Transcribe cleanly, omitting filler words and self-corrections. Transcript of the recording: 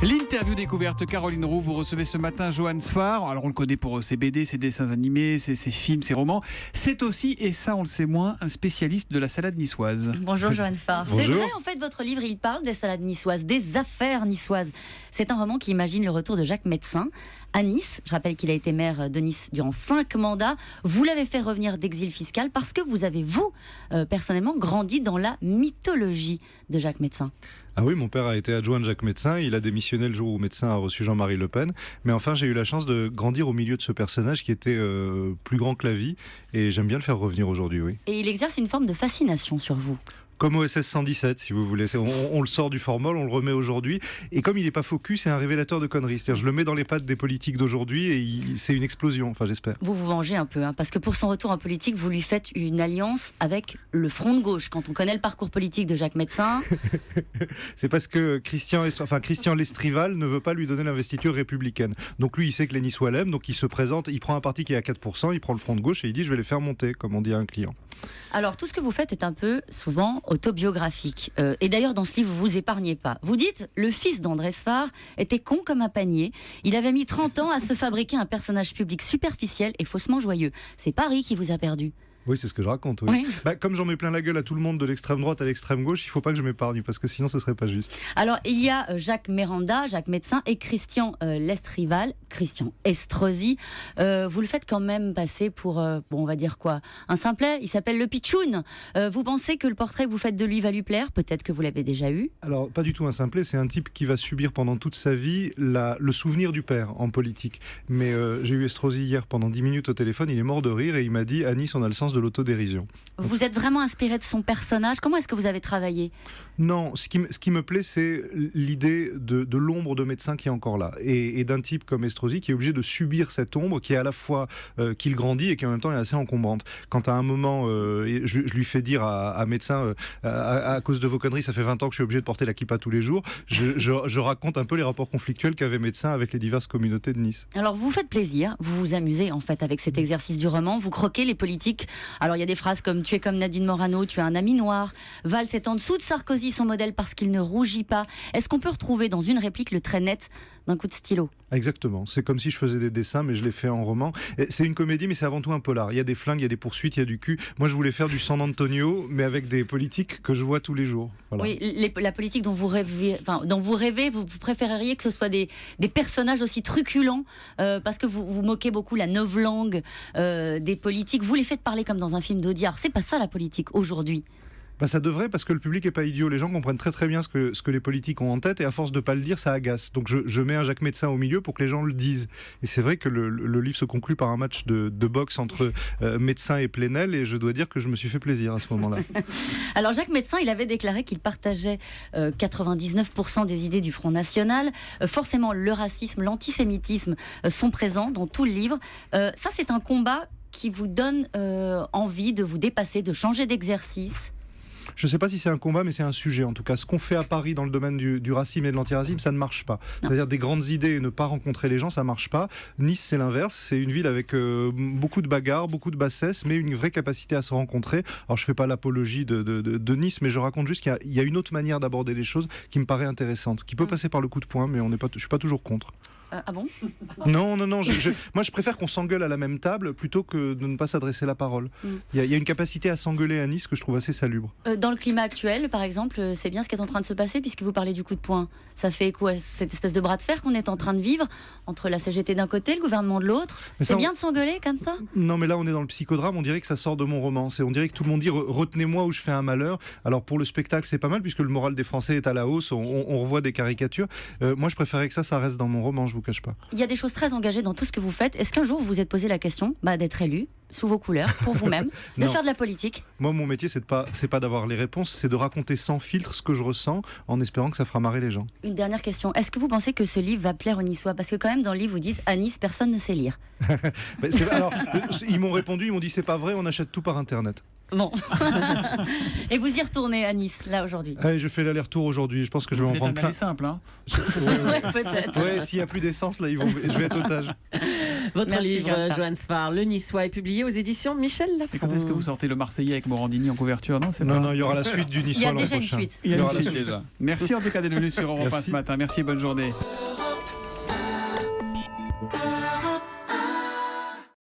L'interview découverte, Caroline Roux, vous recevez ce matin Johan Sfar. Alors on le connaît pour ses BD, ses dessins animés, ses films, ses romans. C'est aussi, et ça on le sait moins, un spécialiste de la salade niçoise. Bonjour Johan Sfar. Bonjour. C'est vrai, en fait, votre livre, il parle des salades niçoises, des affaires niçoises. C'est un roman qui imagine le retour de Jacques Médecin à Nice. Je rappelle qu'il a été maire de Nice durant 5 mandats. Vous l'avez fait revenir d'exil fiscal parce que vous avez, personnellement, grandi dans la mythologie de Jacques Médecin. Ah oui, mon père a été adjoint de Jacques Médecin, il a démissionné le jour où Médecin a reçu Jean-Marie Le Pen, mais enfin j'ai eu la chance de grandir au milieu de ce personnage qui était plus grand que la vie, et j'aime bien le faire revenir aujourd'hui, oui. Et il exerce une forme de fascination sur vous. Comme OSS 117, si vous voulez. On le sort du formol, on le remet aujourd'hui. Et comme il n'est pas focus, c'est un révélateur de conneries. C'est-à-dire, je le mets dans les pattes des politiques d'aujourd'hui et c'est une explosion, enfin j'espère. Vous vous vengez un peu, parce que pour son retour en politique, vous lui faites une alliance avec le Front de gauche. Quand on connaît le parcours politique de Jacques Médecin... C'est parce que Christian Lestrival ne veut pas lui donner l'investiture républicaine. Donc lui, il sait que les Niçois l'aiment, donc il se présente, il prend un parti qui est à 4%, il prend le Front de gauche et il dit « je vais les faire monter », comme on dit à un client. Alors, tout ce que vous faites est un peu, souvent, autobiographique. Et d'ailleurs, dans ce livre, vous vous épargnez pas. Vous dites, le fils d'André Sfar était con comme un panier. Il avait mis 30 ans à se fabriquer un personnage public superficiel et faussement joyeux. C'est Paris qui vous a perdu. Oui, c'est ce que je raconte. Oui. Oui. Comme j'en mets plein la gueule à tout le monde de l'extrême droite à l'extrême gauche, il ne faut pas que je m'épargne parce que sinon ce serait pas juste. Alors, il y a Jacques Méranda, Jacques Médecin et Christian Lestrival, Christian Estrosi. Vous le faites quand même passer pour, on va dire quoi, un simplet. Il s'appelle le Pitchoun. Vous pensez que le portrait que vous faites de lui va lui plaire? Peut-être que vous l'avez déjà eu. Alors, pas du tout un simplet. C'est un type qui va subir pendant toute sa vie le souvenir du père en politique. Mais j'ai eu Estrosi hier pendant 10 minutes au téléphone. Il est mort de rire et il m'a dit « À Nice, on a le sens de l'autodérision. » Vous êtes vraiment inspiré de son personnage. Comment est-ce que vous avez travaillé? Non, ce qui me plaît, c'est l'idée de l'ombre de Médecin qui est encore là. Et d'un type comme Estrosi qui est obligé de subir cette ombre qui est à la fois qu'il grandit et qui en même temps est assez encombrante. Quand à un moment, je lui fais dire à Médecin, à cause de vos conneries, ça fait 20 ans que je suis obligé de porter la kippa tous les jours, je raconte un peu les rapports conflictuels qu'avait Médecin avec les diverses communautés de Nice. Alors vous faites plaisir, vous vous amusez en fait avec cet exercice du roman, vous croquez les politiques. Alors il y a des phrases comme « tu es comme Nadine Morano, tu as un ami noir »,« Valls est en dessous de Sarkozy, son modèle parce qu'il ne rougit pas ». Est-ce qu'on peut retrouver dans une réplique le trait net d'un coup de stylo? Exactement, c'est comme si je faisais des dessins mais je les fais en roman. C'est une comédie mais c'est avant tout un polar. Il y a des flingues, il y a des poursuites, il y a du cul. Moi je voulais faire du San Antonio mais avec des politiques que je vois tous les jours. Voilà. Oui, la politique dont vous rêvez, vous préféreriez que ce soit des personnages aussi truculents parce que vous moquez beaucoup la novlangue des politiques. Vous les faites parler comme dans un film d'Audiard. C'est pas ça la politique aujourd'hui. Ça devrait parce que le public est pas idiot. Les gens comprennent très très bien ce que les politiques ont en tête et à force de pas le dire, ça agace. Donc je mets un Jacques Médecin au milieu pour que les gens le disent. Et c'est vrai que le livre se conclut par un match de boxe entre Médecin et Plenel et je dois dire que je me suis fait plaisir à ce moment-là. Alors Jacques Médecin, il avait déclaré qu'il partageait 99% des idées du Front National. Forcément, le racisme, l'antisémitisme sont présents dans tout le livre. Ça, c'est un combat qui vous donne envie de vous dépasser, de changer d'exercice. Je ne sais pas si c'est un combat, mais c'est un sujet. En tout cas, ce qu'on fait à Paris dans le domaine du racisme et de l'antiracisme, ça ne marche pas. C'est-à-dire des grandes idées et ne pas rencontrer les gens, ça ne marche pas. Nice, c'est l'inverse. C'est une ville avec beaucoup de bagarres, beaucoup de bassesse, mais une vraie capacité à se rencontrer. Alors, je ne fais pas l'apologie de Nice, mais je raconte juste qu'il y a une autre manière d'aborder les choses qui me paraît intéressante, qui peut passer par le coup de poing, mais je ne suis pas toujours contre. Ah bon? Non. Moi, je préfère qu'on s'engueule à la même table plutôt que de ne pas s'adresser la parole. Il y a une capacité à s'engueuler à Nice que je trouve assez salubre. Dans le climat actuel, par exemple, c'est bien ce qui est en train de se passer puisque vous parlez du coup de poing. Ça fait écho à cette espèce de bras de fer qu'on est en train de vivre entre la CGT d'un côté, le gouvernement de l'autre. C'est bien de s'engueuler comme ça? Non, mais là, on est dans le psychodrame. On dirait que ça sort de mon roman. On dirait que tout le monde dit retenez-moi ou je fais un malheur. Alors pour le spectacle, c'est pas mal puisque le moral des Français est à la hausse. On revoit des caricatures. Moi, je préférais que ça reste dans mon roman. Je vous cache pas. Il y a des choses très engagées dans tout ce que vous faites. Est-ce qu'un jour vous vous êtes posé la question d'être élu sous vos couleurs, pour vous-même, de faire de la politique? Moi, mon métier, c'est pas d'avoir les réponses, c'est de raconter sans filtre ce que je ressens, en espérant que ça fera marrer les gens. Une dernière question. Est-ce que vous pensez que ce livre va plaire aux Niçois? Parce que quand même, dans le livre, vous dites, à Nice, personne ne sait lire. Alors, ils m'ont répondu, ils m'ont dit, c'est pas vrai, on achète tout par Internet. Bon. Et vous y retournez à Nice, là, aujourd'hui? Je fais l'aller-retour aujourd'hui, je pense que je vais en prendre plein. C'est simple, hein. Ouais, peut-être. Ouais, s'il n'y a plus d'essence, là, je vais être otage. Votre Merci, livre, Joanne Farr. Joanne Farr, Le Niçois, est publié aux éditions Michel Lafon. Et quand est-ce que vous sortez le Marseillais avec Morandini en couverture? Non, c'est pas... Non, il y aura la suite du Il y Niçois a l'an déjà une prochain. suite. Il y a Il y une aura la suite suite. déjà. Merci en tout cas d'être venu sur Europe 1 ce Merci. matin. Merci et bonne journée.